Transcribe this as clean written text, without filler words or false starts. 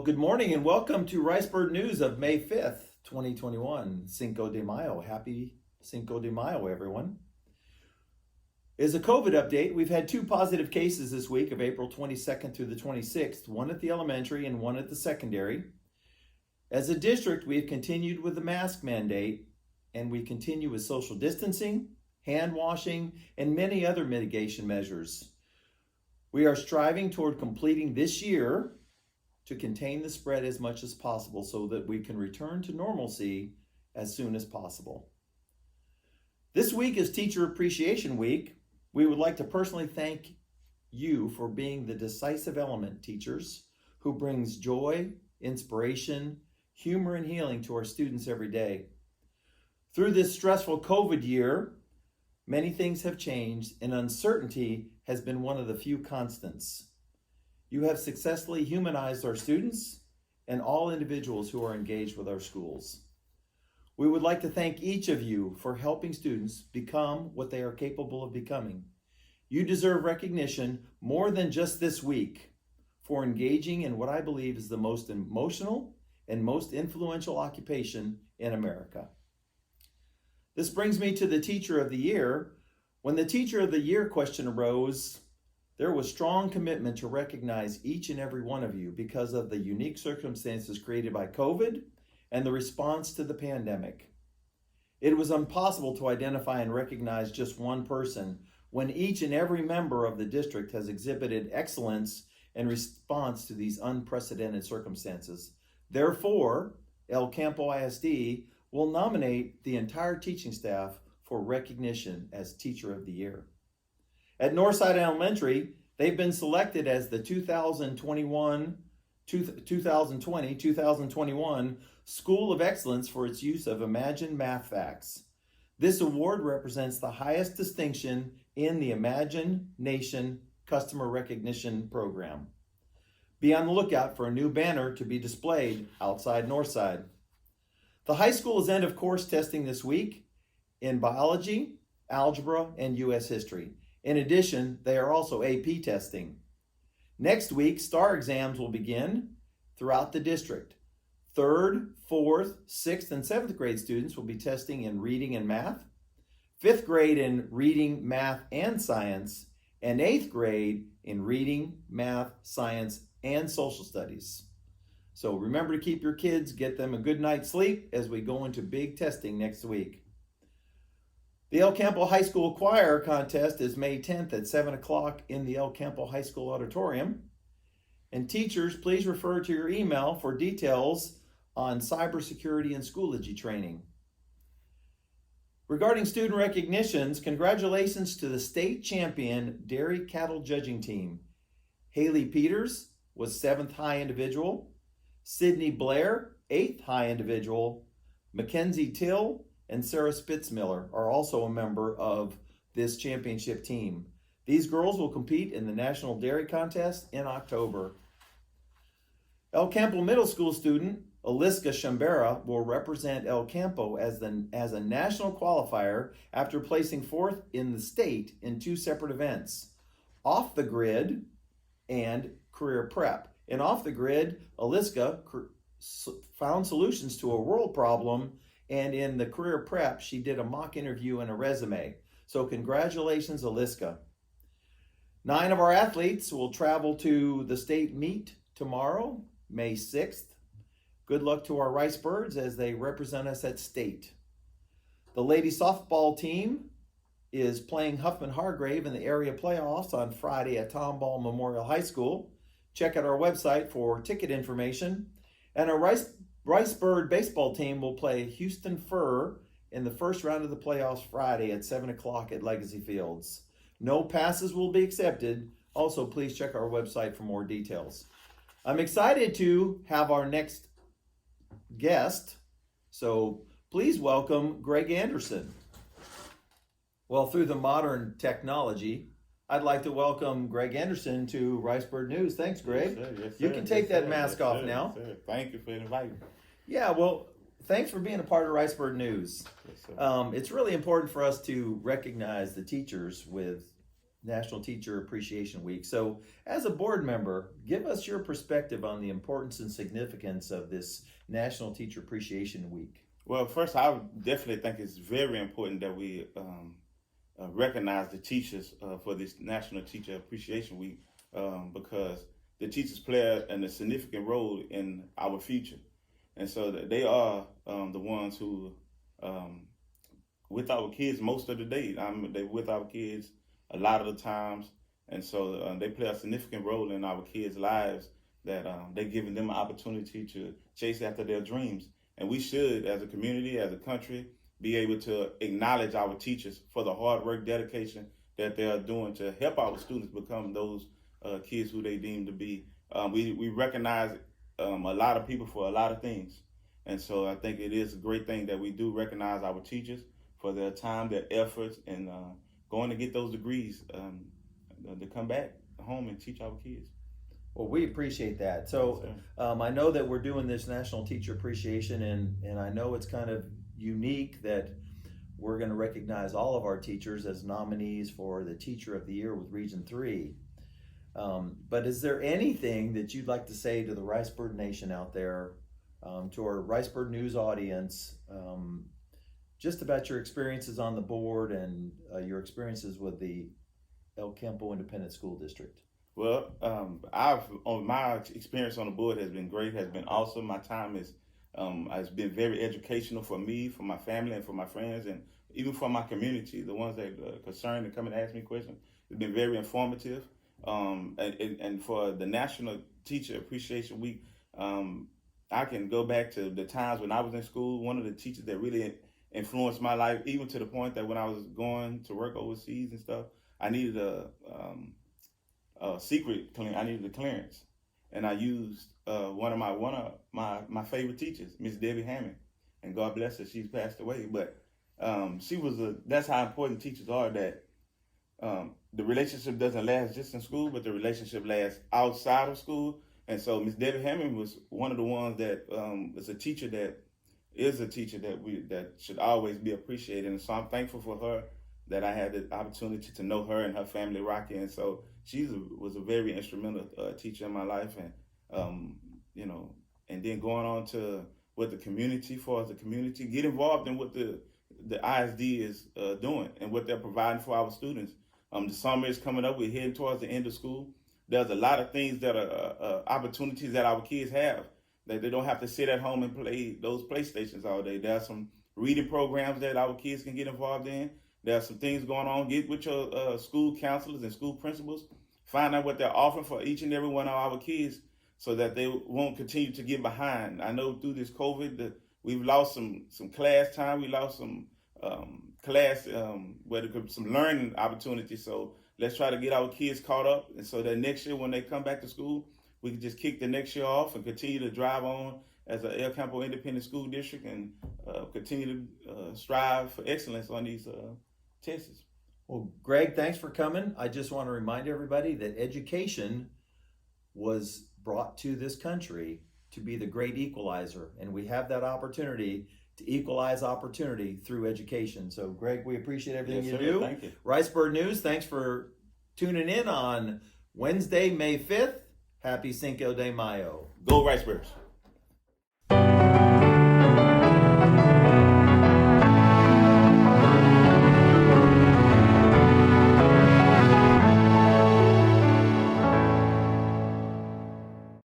Good morning and welcome to Ricebird News of May 5th, 2021, Cinco de Mayo. Happy Cinco de Mayo, everyone. As a COVID update, we've had 2 positive cases this week of April 22nd through the 26th, one at the elementary and one at the secondary. As a district, we've continued with the mask mandate, and we continue with social distancing, hand washing, and many other mitigation measures. We are striving toward completing this year to contain the spread as much as possible so that we can return to normalcy as soon as possible. This week is Teacher Appreciation Week. We would like to personally thank you for being the decisive element, teachers, who brings joy, inspiration, humor, and healing to our students every day. Through this stressful COVID year, many things have changed, and uncertainty has been one of the few constants. You have successfully humanized our students and all individuals who are engaged with our schools. We would like to thank each of you for helping students become what they are capable of becoming. You deserve recognition more than just this week for engaging in what I believe is the most emotional and most influential occupation in America. This brings me to the Teacher of the Year. When the Teacher of the Year question arose, there was strong commitment to recognize each and every one of you because of the unique circumstances created by COVID and the response to the pandemic. It was impossible to identify and recognize just one person when each and every member of the district has exhibited excellence in response to these unprecedented circumstances. Therefore, El Campo ISD will nominate the entire teaching staff for recognition as Teacher of the Year. At Northside Elementary, they've been selected as the 2020-2021 School of Excellence for its use of Imagine Math Facts. This award represents the highest distinction in the Imagine Nation Customer Recognition Program. Be on the lookout for a new banner to be displayed outside Northside. The high school is end of course testing this week in biology, algebra, and U.S. history. In addition, they are also AP testing. Next week, STAR exams will begin throughout the district. 3rd, 4th, 6th, and 7th grade students will be testing in reading and math, 5th grade in reading, math, and science, and 8th grade in reading, math, science, and social studies. So remember to keep your kids, get them a good night's sleep as we go into big testing next week. The El Campo High School Choir Contest is May 10th at 7 o'clock in the El Campo High School Auditorium. And teachers, please refer to your email for details on cybersecurity and Schoology training. Regarding student recognitions, congratulations to the state champion dairy cattle judging team. Haley Peters was 7th high individual. Sydney Blair, 8th high individual. Mackenzie Till and Sarah Spitzmiller are also a member of this championship team. These girls will compete in the National Dairy Contest in October. El Campo Middle School student Aliska Shambera will represent El Campo as a national qualifier after placing 4th in the state in 2 separate events, Off the Grid and Career Prep. In Off the Grid, Aliska found solutions to a world problem, and in the Career Prep, she did a mock interview and a resume. So congratulations, Aliska. 9 of our athletes will travel to the state meet tomorrow, May 6th. Good luck to our Ricebirds as they represent us at state. The ladies softball team is playing Huffman Hargrave in the area playoffs on Friday at Tomball Memorial High School. Check out our website for ticket information. And our Ricebird baseball team will play Houston Fur in the first round of the playoffs Friday at 7 o'clock at Legacy Fields. No passes will be accepted. Also, please check our website for more details. I'm excited to have our next guest, so please welcome Greg Anderson. Well, through the modern technology, I'd like to welcome Greg Anderson to Ricebird News. Thanks, Greg. Yes, sir. Yes, you sir. can take that mask off sir. now. Yes, sir. Thank you for inviting me. Yeah, well, thanks for being a part of Ricebird News. Yes, sir. It's really important for us to recognize the teachers with National Teacher Appreciation Week. So, as a board member, give us your perspective on the importance and significance of this National Teacher Appreciation Week. Well, first, I would definitely think it's very important that we recognize the teachers for this National Teacher Appreciation Week because the teachers play a significant role in our future. And so they are the ones who, with our kids most of the day, they're with our kids a lot of the times. And so they play a significant role in our kids' lives that they're giving them an opportunity to chase after their dreams. And we should, as a community, as a country, be able to acknowledge our teachers for the hard work, dedication that they are doing to help our students become those kids who they deem to be. We recognize a lot of people for a lot of things. And so I think it is a great thing that we do recognize our teachers for their time, their efforts, and going to get those degrees to come back home and teach our kids. Well, we appreciate that. So I know that we're doing this National Teacher Appreciation, and I know it's kind of unique that we're going to recognize all of our teachers as nominees for the Teacher of the Year with Region 3. But is there anything that you'd like to say to the Ricebird Nation out there, to our Ricebird News audience, just about your experiences on the board and your experiences with the El Campo Independent School District? Well, my experience on the board has been great, has been awesome. My time has been very educational for me, for my family, and for my friends, and even for my community, the ones that are concerned and come and ask me questions. It's been very informative. And for the National Teacher Appreciation Week, I can go back to the times when I was in school. One of the teachers that really influenced my life, even to the point that when I was going to work overseas and stuff, I needed a I needed a clearance, and I used one of my favorite teachers, Miss Debbie Hammond, and God bless her, she's passed away. But that's how important teachers are. That the relationship doesn't last just in school, but the relationship lasts outside of school. And so Miss Debbie Hammond was one of the ones that is a teacher that should always be appreciated. And so I'm thankful for her that I had the opportunity to know her and her family, Rocky. And so she was a very instrumental teacher in my life. And and then going on to what the community, for as a community, get involved in what the ISD is doing and what they're providing for our students. The summer is coming up. We're heading towards the end of school. There's a lot of things that are opportunities that our kids have, that they don't have to sit at home and play those PlayStations all day. There are some reading programs that our kids can get involved in. There are some things going on. Get with your school counselors and school principals. Find out what they're offering for each and every one of our kids so that they won't continue to get behind. I know through this COVID that we've lost some class time. We lost some some learning opportunities. So let's try to get our kids caught up, and so that next year when they come back to school, we can just kick the next year off and continue to drive on as a El Campo Independent School District and continue to strive for excellence on these tests. Well, Greg, thanks for coming. I just want to remind everybody that education was brought to this country to be the great equalizer, and we have that opportunity to equalize opportunity through education. So, Greg, we appreciate everything you do. Thank you. Ricebird News, thanks for tuning in on Wednesday, May 5th. Happy Cinco de Mayo. Go Ricebirds.